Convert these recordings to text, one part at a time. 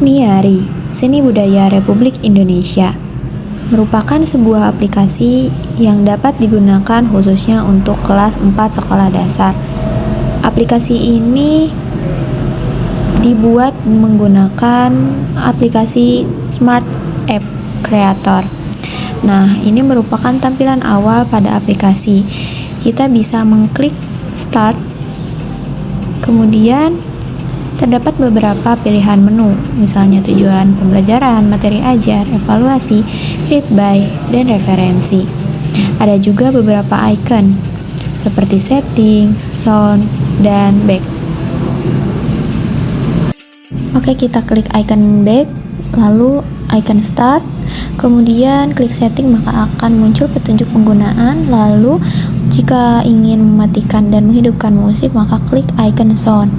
Niari, Seni Budaya Republik Indonesia, merupakan sebuah aplikasi yang dapat digunakan khususnya untuk kelas 4 sekolah dasar. Aplikasi ini dibuat menggunakan aplikasi Smart App Creator. Nah, ini merupakan tampilan awal pada aplikasi. Kita bisa mengklik Start, kemudian terdapat beberapa pilihan menu, misalnya tujuan pembelajaran, materi ajar, evaluasi, read by, dan referensi. Ada juga beberapa icon, seperti setting, sound, dan back. Oke, kita klik icon back, lalu icon start, kemudian klik setting, maka akan muncul petunjuk penggunaan. Lalu jika ingin mematikan dan menghidupkan musik, maka klik icon sound.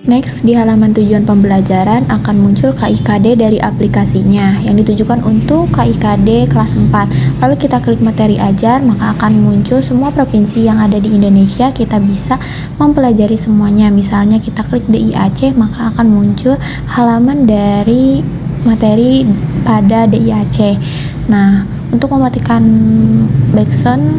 Next, di halaman tujuan pembelajaran akan muncul KIKD dari aplikasinya yang ditujukan untuk KIKD kelas 4. Lalu kita klik materi ajar, maka akan muncul semua provinsi yang ada di Indonesia. Kita bisa mempelajari semuanya. Misalnya kita klik DI Aceh, maka akan muncul halaman dari materi pada DI Aceh. Nah, untuk mematikan background,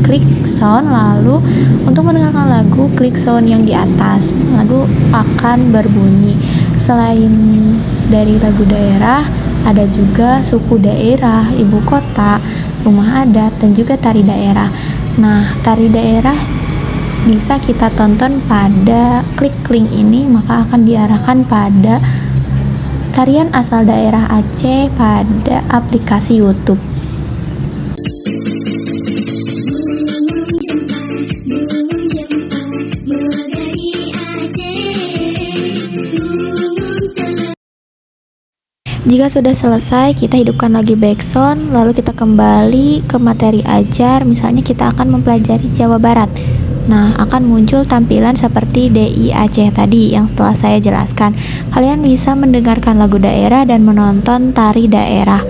klik sound, lalu untuk mendengarkan lagu, klik sound yang di atas. Lagu akan berbunyi. Selain dari lagu daerah, ada juga suku daerah, ibu kota, rumah adat, dan juga tari daerah. Nah, tari daerah bisa kita tonton pada klik link ini, maka akan diarahkan pada tarian asal daerah Aceh pada aplikasi YouTube. Jika sudah selesai, kita hidupkan lagi background, lalu kita kembali ke materi ajar. Misalnya kita akan mempelajari Jawa Barat. Nah, akan muncul tampilan seperti DI Aceh tadi yang telah saya jelaskan. Kalian bisa mendengarkan lagu daerah dan menonton tari daerah.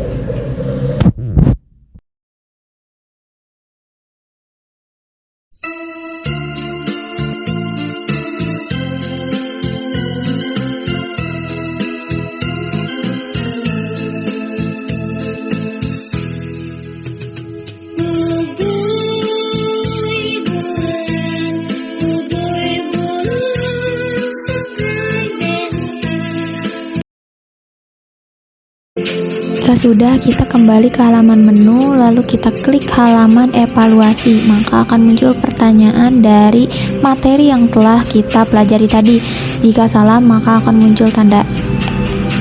Jika sudah, kita kembali ke halaman menu, lalu kita klik halaman evaluasi, maka akan muncul pertanyaan dari materi yang telah kita pelajari tadi. Jika salah, maka akan muncul tanda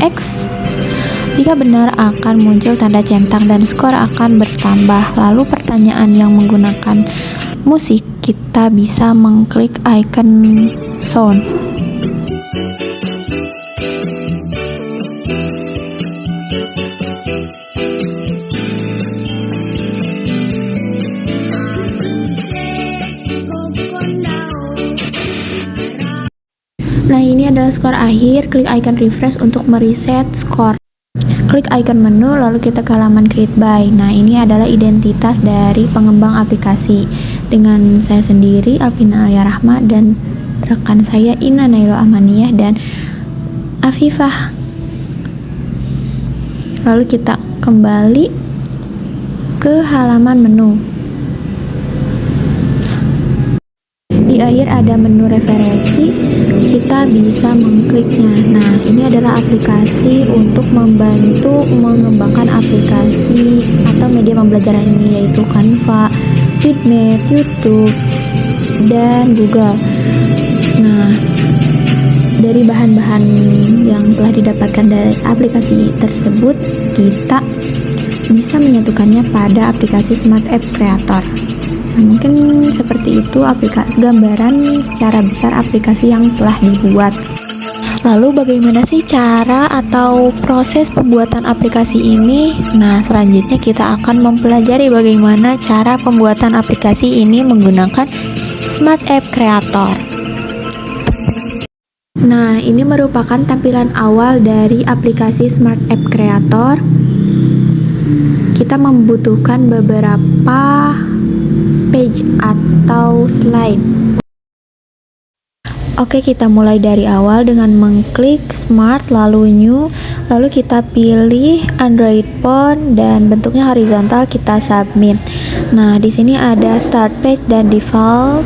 X. Jika benar, akan muncul tanda centang dan skor akan bertambah. Lalu pertanyaan yang menggunakan musik, kita bisa mengklik icon sound. Nah, ini adalah skor akhir. Klik icon refresh untuk mereset skor. Klik icon menu, lalu kita ke halaman create by. Nah, ini adalah identitas dari pengembang aplikasi. Dengan saya sendiri, Alvina Alia Rahma, dan rekan saya Ina Nailo Amaniyah dan Afifah. Lalu kita kembali ke halaman menu. Di akhir ada menu referensi, kita bisa mengkliknya. Nah, ini adalah aplikasi untuk membantu mengembangkan aplikasi atau media pembelajaran ini, yaitu Canva, Bitmate, YouTube, dan Google. Nah, dari bahan-bahan yang telah didapatkan dari aplikasi tersebut, kita bisa menyatukannya pada aplikasi Smart App Creator. Nah, mungkin seperti itu aplikasi gambaran secara besar aplikasi yang telah dibuat. Lalu bagaimana sih cara atau proses pembuatan aplikasi ini? Nah, selanjutnya kita akan mempelajari bagaimana cara pembuatan aplikasi ini menggunakan Smart App Creator. Nah, ini merupakan tampilan awal dari aplikasi Smart App Creator. Kita membutuhkan beberapa page atau slide. Oke, kita mulai dari awal dengan mengklik Smart lalu New, lalu kita pilih Android Phone dan bentuknya horizontal, kita submit. Nah, di sini ada Start Page dan Default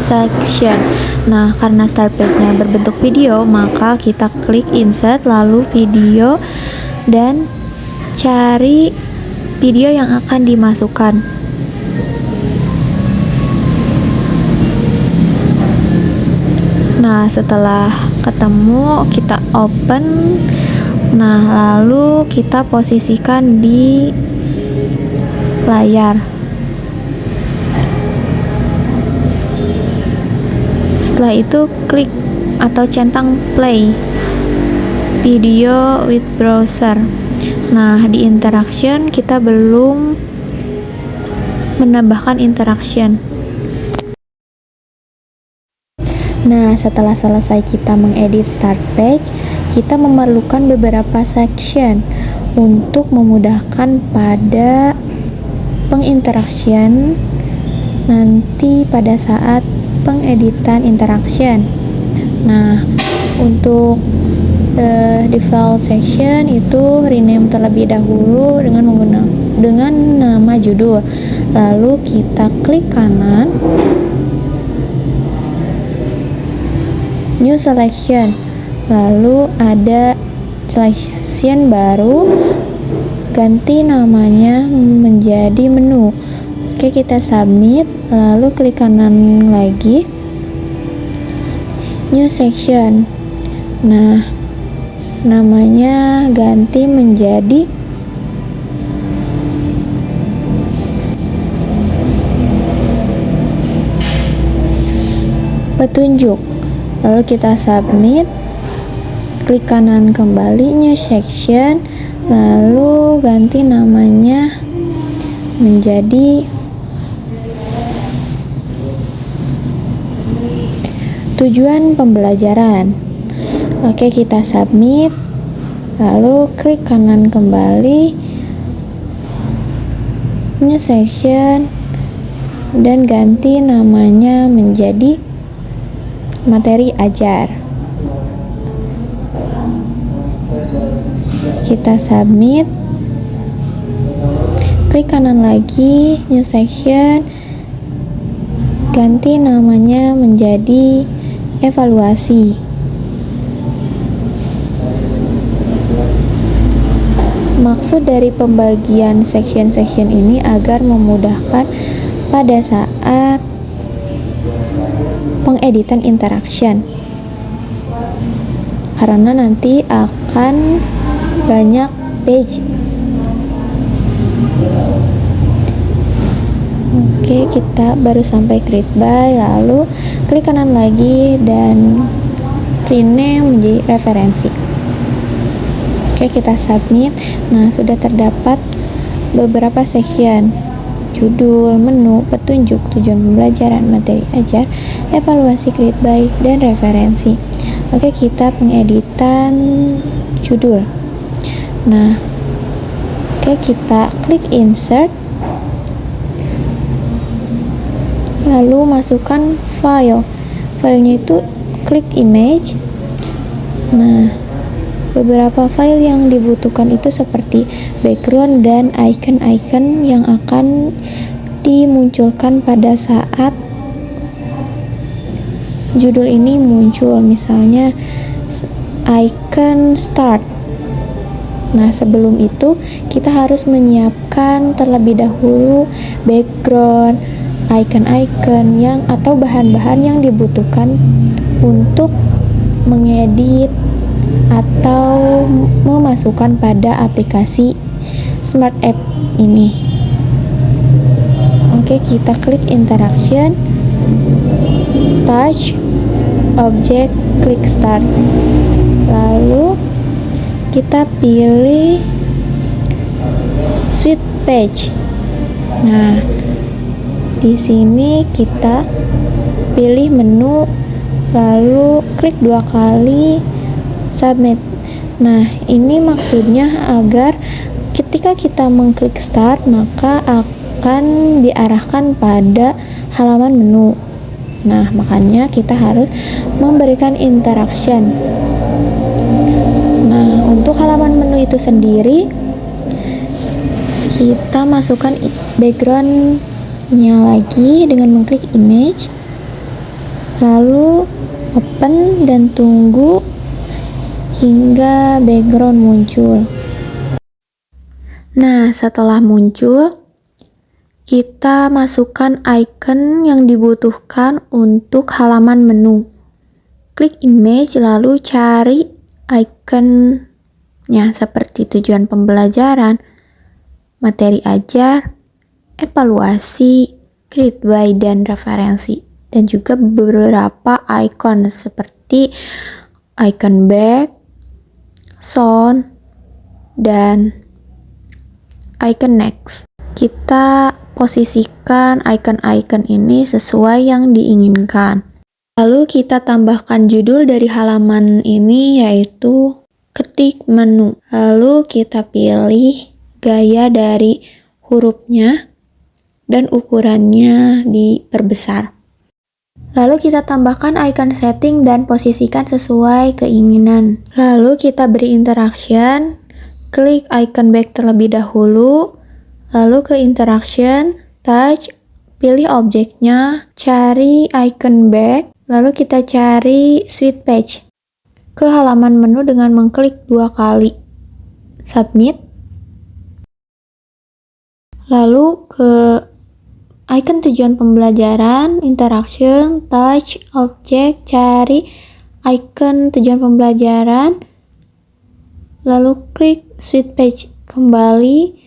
Section. Nah, karena Start Page-nya berbentuk video, maka kita klik Insert lalu Video dan cari video yang akan dimasukkan. Nah, setelah ketemu kita open. Nah, lalu kita posisikan di layar. Setelah itu klik atau centang play video with browser. Nah, di interaction kita belum menambahkan interaction. Nah, setelah selesai kita mengedit start page, kita memerlukan beberapa section untuk memudahkan pada penginteraction nanti pada saat pengeditan interaction. Nah, untuk default section itu rename terlebih dahulu dengan nama judul. Lalu kita klik kanan New Selection, lalu ada selection baru, ganti namanya menjadi menu. Oke, kita submit, lalu klik kanan lagi New Section. Nah, namanya ganti menjadi petunjuk. Lalu kita submit, klik kanan kembali New Section, lalu ganti namanya menjadi tujuan pembelajaran. Oke, kita submit, lalu klik kanan kembali New Section dan ganti namanya menjadi materi ajar. Kita submit, klik kanan lagi New Section, ganti namanya menjadi evaluasi. Maksud dari pembagian section-section ini agar memudahkan pada saat pengeditan interaction, karena nanti akan banyak page. Oke, kita baru sampai create by, lalu klik kanan lagi dan rename menjadi referensi. Oke, kita submit. Nah, sudah terdapat beberapa section: judul, menu, petunjuk, tujuan pembelajaran, materi ajar, evaluasi, create by, dan referensi. Oke, kita pengeditan judul. Nah, oke, kita klik insert, lalu masukkan file. Filenya itu klik image. Nah, beberapa file yang dibutuhkan itu seperti background dan icon-icon yang akan dimunculkan pada saat judul ini muncul, misalnya icon start. Nah, sebelum itu kita harus menyiapkan terlebih dahulu background, icon-icon yang atau bahan-bahan yang dibutuhkan untuk mengedit atau memasukkan pada aplikasi Smart App ini. Oke, kita klik interaction, touch, object, klik start. Lalu kita pilih switch page. Nah, di sini kita pilih menu, lalu klik 2 kali submit. Nah, ini maksudnya agar ketika kita mengklik start, maka akan diarahkan pada halaman menu. Nah, makanya kita harus memberikan interaction. Nah, untuk halaman menu itu sendiri, kita masukkan backgroundnya lagi dengan mengklik image, lalu open dan tunggu hingga background muncul. Nah, setelah muncul, kita masukkan icon yang dibutuhkan untuk halaman menu. Klik image lalu cari iconnya seperti tujuan pembelajaran, materi ajar, evaluasi, create by, dan referensi. Dan juga beberapa icon seperti icon back, sound, dan icon next. Kita posisikan icon-icon ini sesuai yang diinginkan. Lalu kita tambahkan judul dari halaman ini, yaitu ketik menu. Lalu kita pilih gaya dari hurufnya dan ukurannya diperbesar. Lalu kita tambahkan icon setting dan posisikan sesuai keinginan. Lalu kita beri interaction, klik icon back terlebih dahulu, lalu ke interaction, touch, pilih objeknya, cari icon back, lalu kita cari switch page ke halaman menu dengan mengklik 2 kali, submit, lalu ke icon tujuan pembelajaran, interaction, touch, objek, cari icon tujuan pembelajaran, lalu klik switch page kembali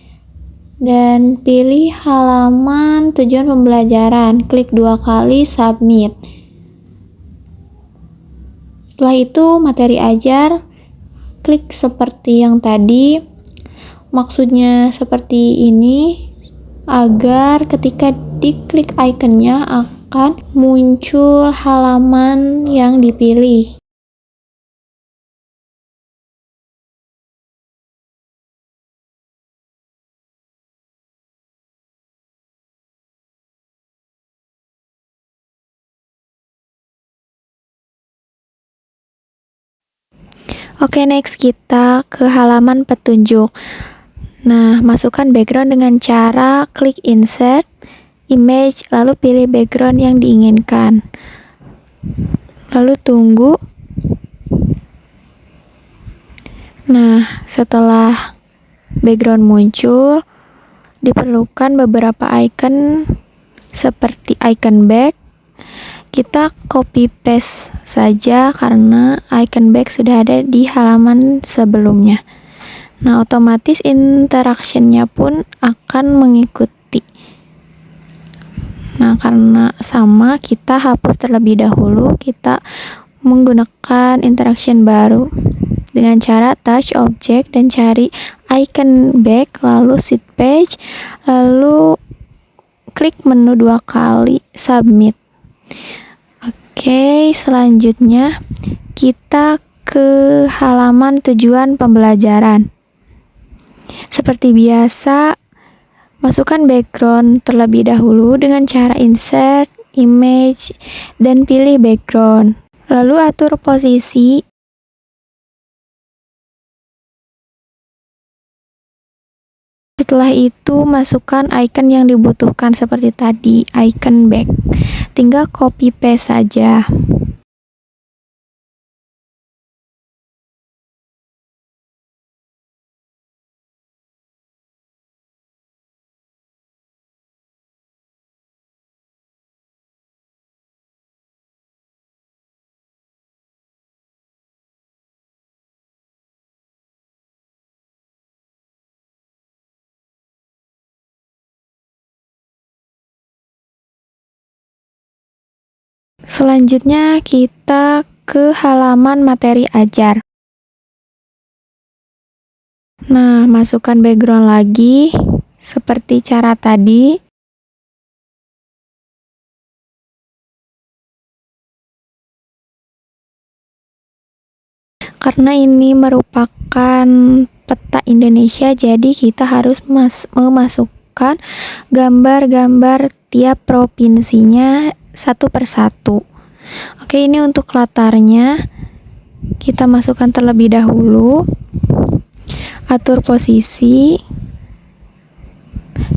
dan pilih halaman tujuan pembelajaran, klik 2 kali, submit. Setelah itu materi ajar, klik seperti yang tadi. Maksudnya seperti ini agar ketika diklik ikonnya akan muncul halaman yang dipilih. Oke, next kita ke halaman petunjuk. Nah, masukkan background dengan cara klik insert, image, lalu pilih background yang diinginkan. Lalu tunggu. Nah, setelah background muncul, diperlukan beberapa icon seperti icon back. Kita copy paste saja karena icon back sudah ada di halaman sebelumnya. Nah, otomatis interaction-nya pun akan mengikuti. Nah, karena sama, kita hapus terlebih dahulu. Kita menggunakan interaction baru dengan cara touch object dan cari icon back, lalu switch page, lalu klik menu 2 kali, submit. Oke, selanjutnya kita ke halaman tujuan pembelajaran. Seperti biasa, masukkan background terlebih dahulu dengan cara insert, image, dan pilih background. Lalu atur posisi. Setelah itu, masukkan icon yang dibutuhkan seperti tadi, icon back. Tinggal copy paste saja. Selanjutnya kita ke halaman materi ajar. Nah, masukkan background lagi seperti cara tadi. Karena ini merupakan peta Indonesia, jadi kita harus memasukkan gambar-gambar tiap provinsinya satu persatu. Oke, ini untuk latarnya. Kita masukkan terlebih dahulu. Atur posisi.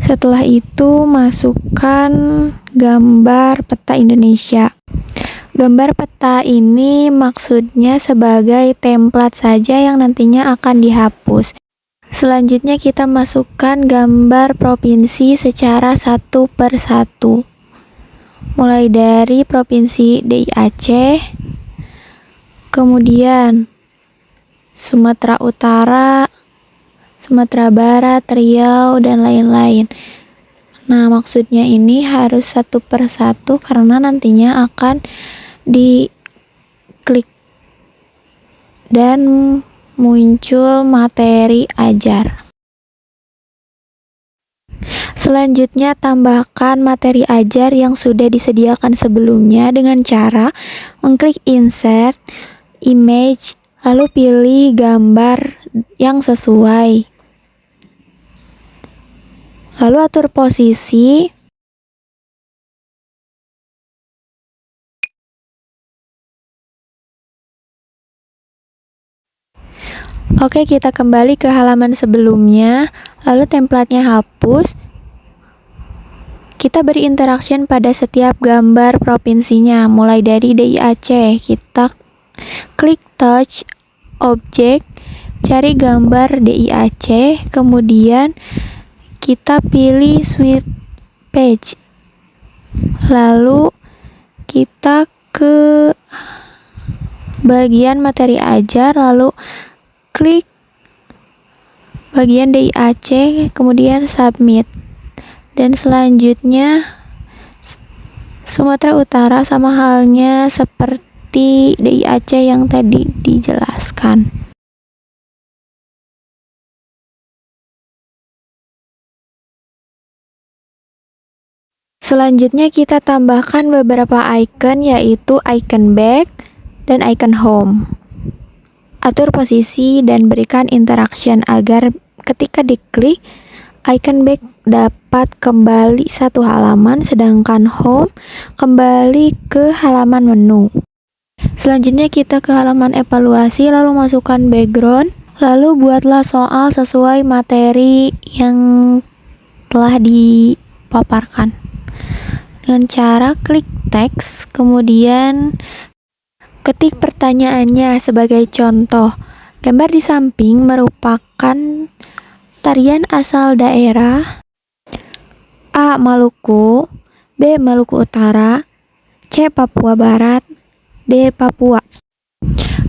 Setelah itu masukkan gambar peta Indonesia. Gambar peta ini maksudnya sebagai template saja yang nantinya akan dihapus. Selanjutnya kita masukkan gambar provinsi secara satu per satu. Mulai dari provinsi DI Aceh, kemudian Sumatera Utara, Sumatera Barat, Riau, dan lain-lain. Nah, maksudnya ini harus satu per satu karena nantinya akan diklik dan muncul materi ajar. Selanjutnya, tambahkan materi ajar yang sudah disediakan sebelumnya dengan cara mengklik insert, image, lalu pilih gambar yang sesuai. Lalu atur posisi. Oke, kita kembali ke halaman sebelumnya, lalu templatenya hapus. Kita beri interaction pada setiap gambar provinsinya, mulai dari DI Aceh. Kita klik touch object, cari gambar DI Aceh, kemudian kita pilih swipe page. Lalu kita ke bagian materi ajar, lalu klik bagian DI Aceh, kemudian submit. Dan selanjutnya Sumatera Utara sama halnya seperti DI Aceh yang tadi dijelaskan. Selanjutnya kita tambahkan beberapa icon, yaitu icon back dan icon home. Atur posisi dan berikan interaction agar ketika diklik, icon back dapat kembali satu halaman, sedangkan home kembali ke halaman menu. Selanjutnya kita ke halaman evaluasi, lalu masukkan background, lalu buatlah soal sesuai materi yang telah dipaparkan. Dengan cara klik teks, kemudian ketik pertanyaannya. Sebagai contoh, gambar di samping merupakan tarian asal daerah A. Maluku, B. Maluku Utara, C. Papua Barat, D. Papua.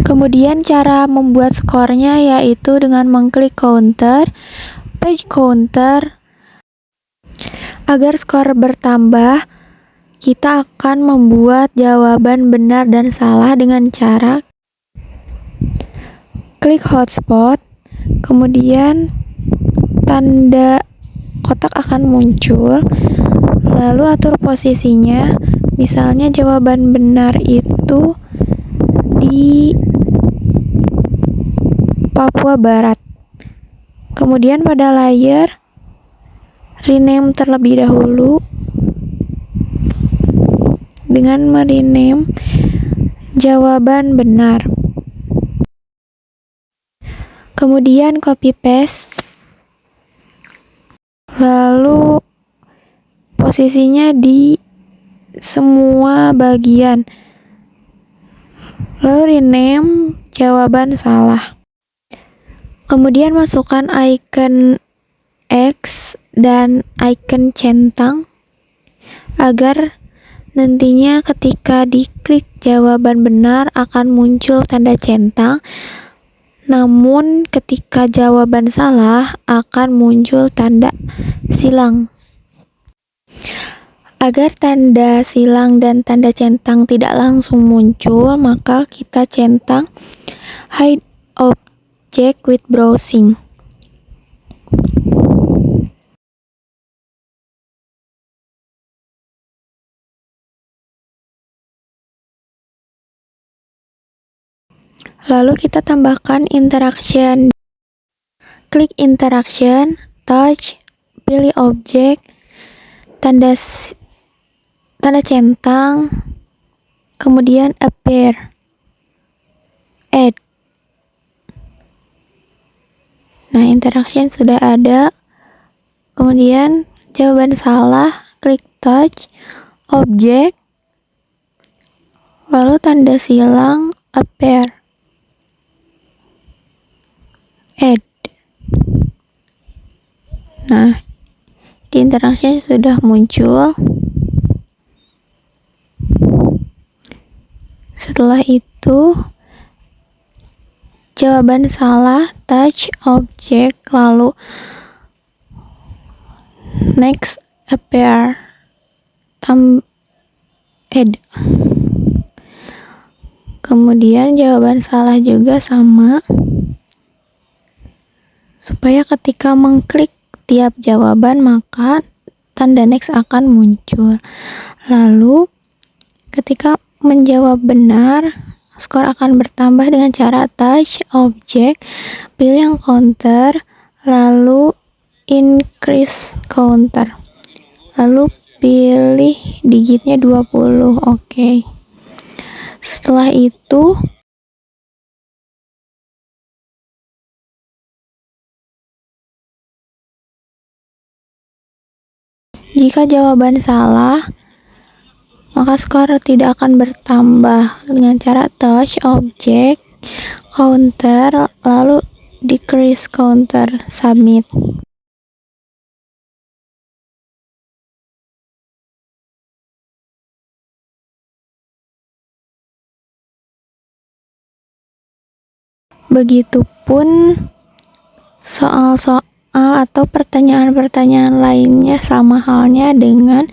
Kemudian cara membuat skornya yaitu dengan mengklik counter, page counter. Agar skor bertambah, kita akan membuat jawaban benar dan salah dengan cara klik hotspot, kemudian tanda kotak akan muncul, lalu atur posisinya. Misalnya jawaban benar itu di Papua Barat. Kemudian pada layar rename terlebih dahulu dengan merename jawaban benar. Kemudian copy paste, lalu posisinya di semua bagian, lalu rename jawaban salah. Kemudian masukkan icon X dan icon centang agar nantinya ketika diklik jawaban benar akan muncul tanda centang, namun ketika jawaban salah akan muncul tanda silang. Agar tanda silang dan tanda centang tidak langsung muncul, maka kita centang hide object with browsing. Lalu kita tambahkan interaction. Klik interaction, touch, pilih objek, tanda tanda centang, kemudian appear, add. Nah, interaction sudah ada. Kemudian jawaban salah, klik touch, object, lalu tanda silang, appear, add. Nah, di interaction sudah muncul. Setelah itu, jawaban salah, touch, object, lalu next, appear, add. Kemudian jawaban salah juga sama, supaya ketika mengklik tiap jawaban maka tanda next akan muncul. Lalu ketika menjawab benar, skor akan bertambah dengan cara touch, object, pilih yang counter, lalu increase counter, lalu pilih digitnya 20. Oke. Setelah itu jika jawaban salah, maka skor tidak akan bertambah dengan cara touch, object, counter, lalu decrease counter, submit. Begitupun soal-soal atau pertanyaan-pertanyaan lainnya sama halnya dengan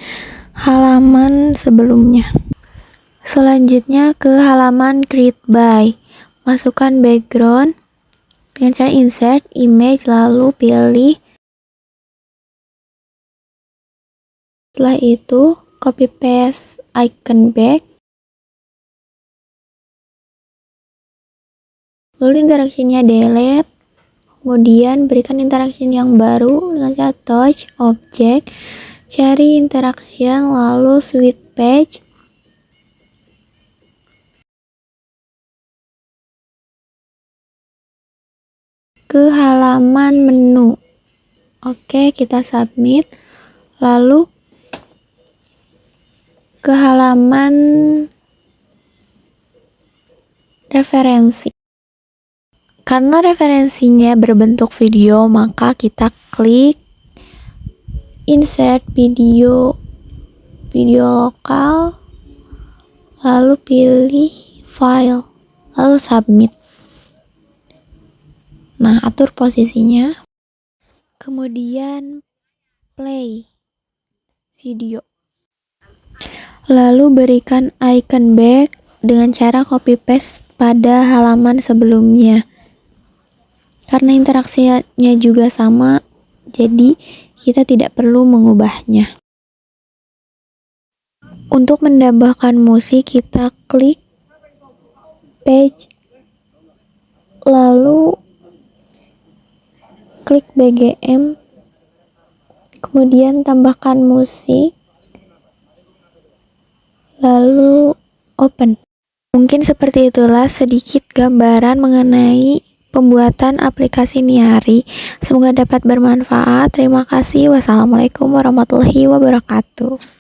halaman sebelumnya. Selanjutnya ke halaman create by. Masukkan background dengan cara insert image, lalu pilih. Setelah itu copy paste icon back. Lalu interaksinya delete. Kemudian berikan interaction yang baru dengan cara touch, object, cari interaction, lalu swipe page. Ke halaman menu. Oke, kita submit. Lalu ke halaman referensi. Karena referensinya berbentuk video, maka kita klik insert video lokal, lalu pilih file, lalu submit. Nah, atur posisinya. Kemudian play video. Lalu berikan icon back dengan cara copy paste pada halaman sebelumnya. Karena interaksinya juga sama, jadi kita tidak perlu mengubahnya. Untuk menambahkan musik, kita klik page, lalu klik BGM, kemudian tambahkan musik, lalu open. Mungkin seperti itulah sedikit gambaran mengenai pembuatan aplikasi Niari. Semoga dapat bermanfaat. Terima kasih. Wassalamualaikum warahmatullahi wabarakatuh.